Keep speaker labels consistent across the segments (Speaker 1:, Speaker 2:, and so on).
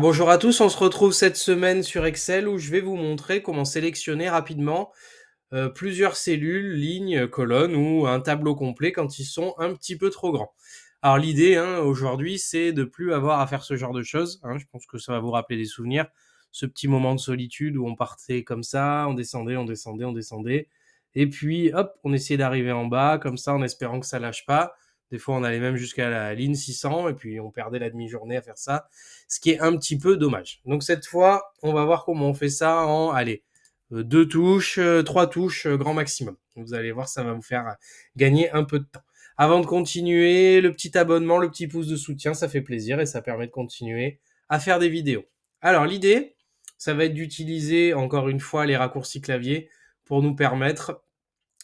Speaker 1: Alors bonjour à tous, on se retrouve cette semaine sur Excel où je vais vous montrer comment sélectionner rapidement plusieurs cellules, lignes, colonnes ou un tableau complet quand ils sont un petit peu trop grands. Alors l'idée aujourd'hui, c'est de plus avoir à faire ce genre de choses. Je pense que ça va vous rappeler des souvenirs. Ce petit moment de solitude où on partait comme ça, on descendait, on descendait, on descendait. Et puis hop, on essayait d'arriver en bas comme ça en espérant que ça lâche pas. Des fois, on allait même jusqu'à la ligne 600 et puis on perdait la demi-journée à faire ça, ce qui est un petit peu dommage. Donc cette fois, on va voir comment on fait ça en, allez, deux touches, trois touches, grand maximum. Vous allez voir, ça va vous faire gagner un peu de temps. Avant de continuer, le petit abonnement, le petit pouce de soutien, ça fait plaisir et ça permet de continuer à faire des vidéos. Alors l'idée, ça va être d'utiliser encore une fois les raccourcis clavier pour nous permettre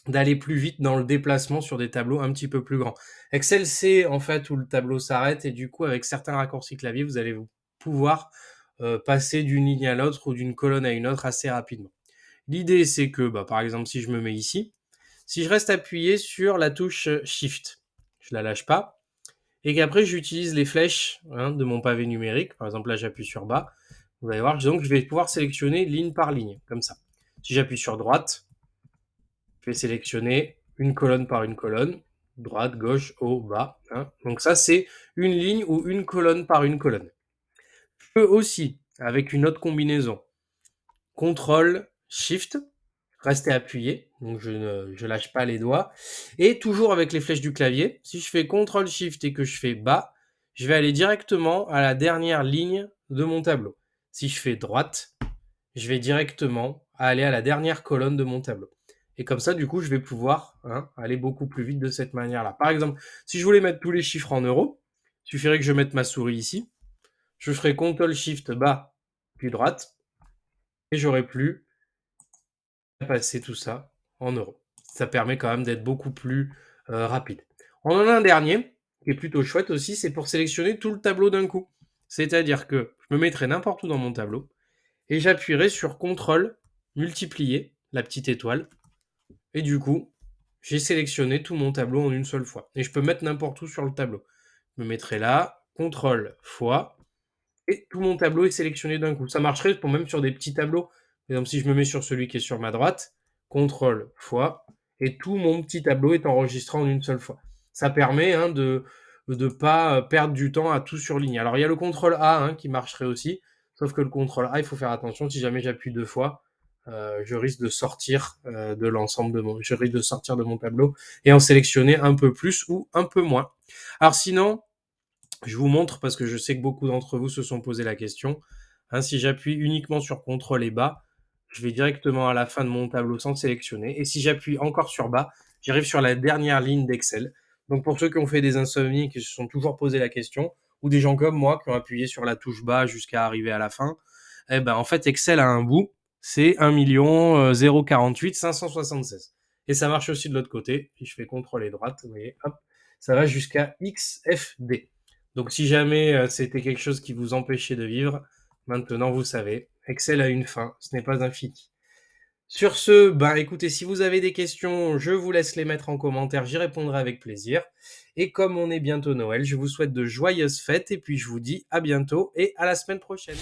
Speaker 1: d'aller plus vite dans le déplacement sur des tableaux un petit peu plus grands. Excel sait en fait où le tableau s'arrête et du coup avec certains raccourcis clavier, vous allez pouvoir passer d'une ligne à l'autre ou d'une colonne à une autre assez rapidement. L'idée c'est que par exemple si je me mets ici, si je reste appuyé sur la touche Shift, je la lâche pas, et qu'après j'utilise les flèches de mon pavé numérique, par exemple là j'appuie sur bas, vous allez voir, donc je vais pouvoir sélectionner ligne par ligne, comme ça. Si j'appuie sur droite, je vais sélectionner une colonne par une colonne, droite, gauche, haut, bas. Donc ça, c'est une ligne ou une colonne par une colonne. Je peux aussi, avec une autre combinaison, CTRL, SHIFT, rester appuyé, donc je ne lâche pas les doigts, et toujours avec les flèches du clavier, si je fais CTRL, SHIFT et que je fais bas, je vais aller directement à la dernière ligne de mon tableau. Si je fais droite, je vais directement aller à la dernière colonne de mon tableau. Et comme ça, du coup, je vais pouvoir aller beaucoup plus vite de cette manière-là. Par exemple, si je voulais mettre tous les chiffres en euros, il suffirait que je mette ma souris ici. Je ferai CTRL-SHIFT bas, puis droite, et j'aurai plus à passer tout ça en euros. Ça permet quand même d'être beaucoup plus rapide. On en a un dernier, qui est plutôt chouette aussi, c'est pour sélectionner tout le tableau d'un coup. C'est-à-dire que je me mettrai n'importe où dans mon tableau, et j'appuierai sur CTRL, multiplier, la petite étoile, et du coup, j'ai sélectionné tout mon tableau en une seule fois. Et je peux mettre n'importe où sur le tableau. Je me mettrai là, CTRL fois, et tout mon tableau est sélectionné d'un coup. Ça marcherait pour même sur des petits tableaux. Par exemple, si je me mets sur celui qui est sur ma droite, CTRL fois, et tout mon petit tableau est enregistré en une seule fois. Ça permet de ne pas perdre du temps à tout surligner. Alors, il y a le CTRL A qui marcherait aussi, sauf que le CTRL A, il faut faire attention, si jamais j'appuie deux fois, je risque de sortir je risque de sortir de mon tableau et en sélectionner un peu plus ou un peu moins. Alors sinon, je vous montre parce que je sais que beaucoup d'entre vous se sont posé la question. Si j'appuie uniquement sur CTRL et bas, je vais directement à la fin de mon tableau sans sélectionner. Et si j'appuie encore sur bas, j'arrive sur la dernière ligne d'Excel. Donc pour ceux qui ont fait des insomnies et qui se sont toujours posé la question, ou des gens comme moi qui ont appuyé sur la touche bas jusqu'à arriver à la fin, en fait Excel a un bout, c'est 1 048 576. Et ça marche aussi de l'autre côté. Si je fais CTRL et droite, vous voyez, hop, ça va jusqu'à XFD. Donc si jamais c'était quelque chose qui vous empêchait de vivre, maintenant vous savez, Excel a une fin, ce n'est pas infini. Sur ce, écoutez, si vous avez des questions, je vous laisse les mettre en commentaire, j'y répondrai avec plaisir. Et comme on est bientôt Noël, je vous souhaite de joyeuses fêtes et puis je vous dis à bientôt et à la semaine prochaine.